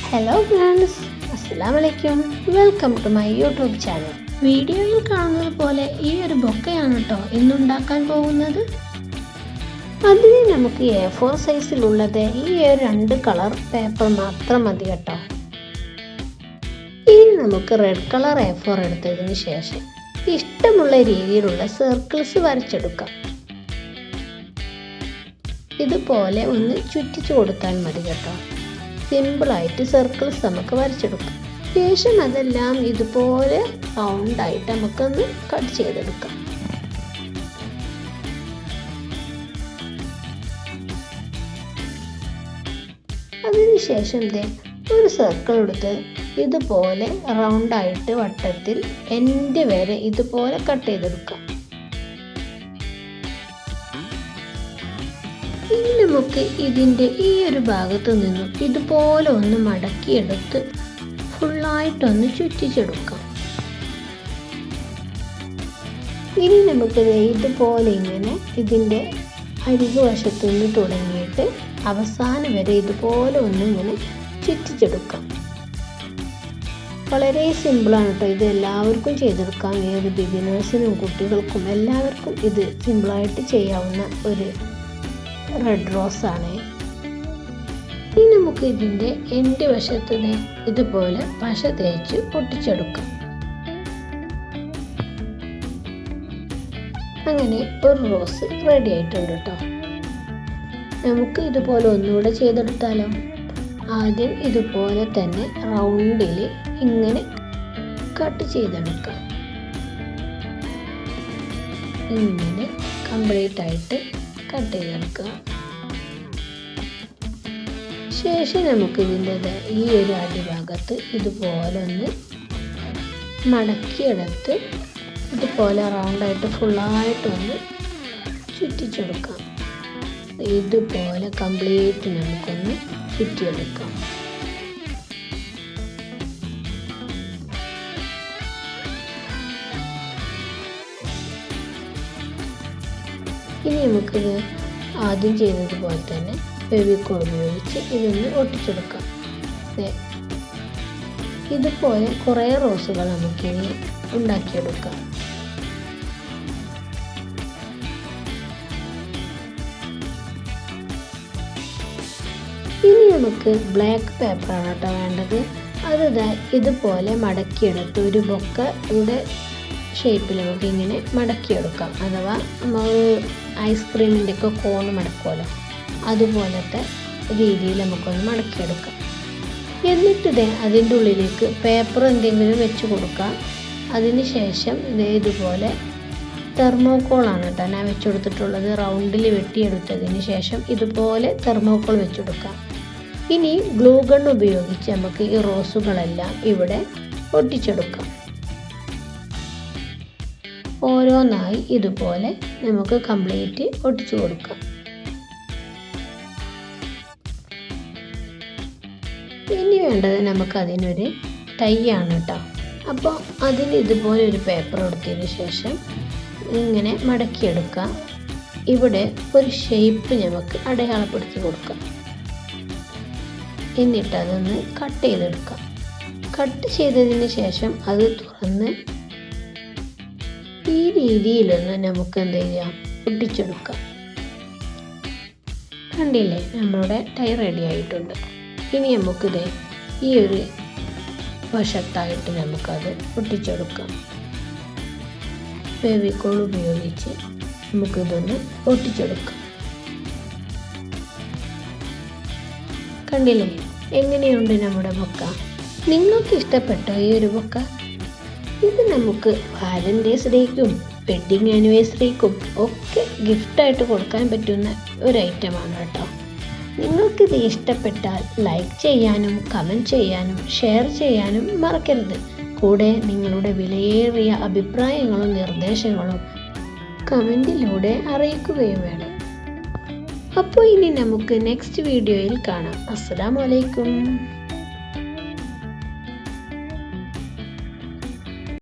Hello friends, അസ്സലാമു അലൈക്കും. Welcome to my YouTube channel. വീഡിയോയിൽ കാണുന്നത് പോലെ ഈ ഒരു ബൊക്കയാണ് കേട്ടോ ഇന്നുണ്ടാക്കാൻ പോകുന്നത്. അതിന് നമുക്ക് A4 സൈസിലുള്ളത് ഈ ഒരു 2 കളർ പേപ്പർ മാത്രം മതി കേട്ടോ. ഇനി നമുക്ക് റെഡ് കളർ A4 എടുത്തതിന് ശേഷം ഇഷ്ടമുള്ള രീതിയിലുള്ള സർക്കിൾസ് വരച്ചെടുക്കാം. ഇതുപോലെ ഒന്ന് ചുറ്റിച്ചു കൊടുത്താൽ മതി കേട്ടോ. സിമ്പിളായിട്ട് സർക്കിൾസ് നമുക്ക് വരച്ചെടുക്കാം. ശേഷം അതെല്ലാം ഇതുപോലെ റൗണ്ടായിട്ട് നമുക്കൊന്ന് കട്ട് ചെയ്തെടുക്കാം. അതിനുശേഷം ഒരു സർക്കിൾ എടുത്ത് ഇതുപോലെ റൗണ്ടായിട്ട് വട്ടത്തിൽ എൻഡ് വരെ ഇതുപോലെ കട്ട് ചെയ്തെടുക്കാം. ഇനി നമുക്ക് ഇതിൻ്റെ ഈ ഒരു ഭാഗത്തു നിന്നും ഇതുപോലെ ഒന്ന് മടക്കിയെടുത്ത് ഫുള്ളായിട്ടൊന്ന് ചുറ്റിച്ചെടുക്കാം. ഇനി നമുക്കിത് ഇതുപോലെ ഇങ്ങനെ ഇതിൻ്റെ അരികുവശത്തു നിന്ന് തുടങ്ങിയിട്ട് അവസാനം വരെ ഇതുപോലെ ഒന്ന് ഇങ്ങനെ ചുറ്റിച്ചെടുക്കാം. വളരെ സിമ്പിളാണ് കേട്ടോ. ഇത് എല്ലാവർക്കും ചെയ്തെടുക്കാം. ഏത് ബിഗിനേഴ്സിനും കുട്ടികൾക്കും എല്ലാവർക്കും ഇത് സിമ്പിളായിട്ട് ചെയ്യാവുന്ന ഒരു റെഡ് റോസ് ആണ്. ഇനി നമുക്ക് ഇതിൻ്റെ എൻഡ് വശത്ത് ഇതുപോലെ പശ തേച്ച് ഒട്ടിച്ചെടുക്കാം. അങ്ങനെ ഒരു റോസ് റെഡി ആയിട്ടുണ്ട് കേട്ടോ. നമുക്ക് ഇതുപോലെ ഒന്നുകൂടെ ചെയ്തെടുത്താലോ. ആദ്യം ഇതുപോലെ തന്നെ റൗണ്ടിൽ ഇങ്ങനെ കട്ട് ചെയ്തെടുക്കാം. ഇങ്ങനെ കംപ്ലീറ്റ് ആയിട്ട് കട്ട് ചെയ്തെടുക്കുക. ശേഷം നമുക്ക് ഇതിൻ്റെ ഈ ഒരു അടിഭാഗത്ത് ഇതുപോലെ ഒന്ന് മടക്കിയെടുത്ത് ഇതുപോലെ റൗണ്ടായിട്ട് ഫുള്ളായിട്ടൊന്ന് ചുറ്റിച്ചെടുക്കാം. ഇതുപോലെ കംപ്ലീറ്റ് നമുക്കൊന്ന് ചുറ്റിയെടുക്കാം. ഇനി നമുക്കിത് ആദ്യം ചെയ്തതുപോലെ തന്നെ ഫെവിക്കോൾ ഉപയോഗിച്ച് ഇതൊന്ന് ഒട്ടിച്ചെടുക്കാം. ഇതുപോലെ കുറേ റോസുകൾ നമുക്കിനി ഉണ്ടാക്കിയെടുക്കാം. ഇനി നമുക്ക് ബ്ലാക്ക് പേപ്പറാണ് കേട്ടോ വേണ്ടത്. അത് ഇതുപോലെ മടക്കിയെടുത്ത് ഒരു ബൊക്കയുടെ ഷേപ്പിൽ നമുക്ക് ഇങ്ങനെ മടക്കിയെടുക്കാം. അഥവാ നമ്മൾ ഐസ്ക്രീമിൻ്റെ ഒക്കെ കോൺ മടക്കുമല്ലോ, അതുപോലത്തെ രീതിയിൽ നമുക്കൊന്ന് മടക്കിയെടുക്കാം. എന്നിട്ട് അതിൻ്റെ ഉള്ളിലേക്ക് പേപ്പർ എന്തെങ്കിലും വെച്ച് കൊടുക്കാം. അതിന് ശേഷം ഇതുപോലെ തെർമോക്കോളാണ് കേട്ടോ ഞാൻ വെച്ച് കൊടുത്തിട്ടുള്ളത്. റൗണ്ടിൽ വെട്ടിയെടുത്തതിന് ശേഷം ഇതുപോലെ തെർമോക്കോൾ വെച്ച് കൊടുക്കാം. ഇനി ഗ്ലൂ ഗൺ ഉപയോഗിച്ച് നമുക്ക് ഈ റോസുകളെല്ലാം ഇവിടെ ഒട്ടിച്ചെടുക്കാം. ഓരോന്നായി ഇതുപോലെ നമുക്ക് കംപ്ലീറ്റ് ഒട്ടിച്ചു കൊടുക്കാം. ഇനി വേണ്ടത് നമുക്ക് അതിനൊരു ടൈ ആണ് കേട്ടോ. അപ്പോൾ അതിന് ഇതുപോലെ ഒരു പേപ്പർ എടുത്തതിന് ശേഷം ഇങ്ങനെ മടക്കിയെടുക്കാം. ഇവിടെ ഒരു ഷേപ്പ് നമുക്ക് അടയാളപ്പെടുത്തി കൊടുക്കാം. എന്നിട്ട് അതൊന്ന് കട്ട് ചെയ്തെടുക്കാം. കട്ട് ചെയ്തതിന് ശേഷം അത് തുറന്ന് ഈ രീതിയിലൊന്ന് നമുക്ക് എന്ത് ചെയ്യാം, ഒട്ടിച്ചെടുക്കാം. കണ്ടില്ലേ, നമ്മളുടെ ടൈ റെഡി ആയിട്ടുണ്ട്. ഇനി നമുക്കിത് ഈ ഒരു വശത്തായിട്ട് നമുക്കത് ഒട്ടിച്ചെടുക്കാം. ഫെവിക്കോൾ ഉപയോഗിച്ച് നമുക്കിതൊന്ന് ഒട്ടിച്ചെടുക്കാം. കണ്ടില്ലേ എങ്ങനെയുണ്ട് നമ്മുടെ ബൊക്ക? നിങ്ങൾക്ക് ഇഷ്ടപ്പെട്ടോ ഈ ഒരു ബൊക്ക? ഇത് നമുക്ക് വാലന്റൈൻസ് ഡേക്കും വെഡ്ഡിങ് ആനിവേഴ്സറിക്കും ഒക്കെ ഗിഫ്റ്റായിട്ട് കൊടുക്കാൻ പറ്റുന്ന ഒരു ഐറ്റമാണ് കേട്ടോ. നിങ്ങൾക്കിത് ഇഷ്ടപ്പെട്ടാൽ ലൈക്ക് ചെയ്യാനും കമൻറ്റ് ചെയ്യാനും ഷെയർ ചെയ്യാനും മറക്കരുത്. കൂടെ നിങ്ങളുടെ വിലയേറിയ അഭിപ്രായങ്ങളും നിർദ്ദേശങ്ങളും കമൻറ്റിലൂടെ അറിയിക്കുകയും വേണം. അപ്പോൾ ഇനി നമുക്ക് നെക്സ്റ്റ് വീഡിയോയിൽ കാണാം. അസ്സലാമു അലൈക്കും.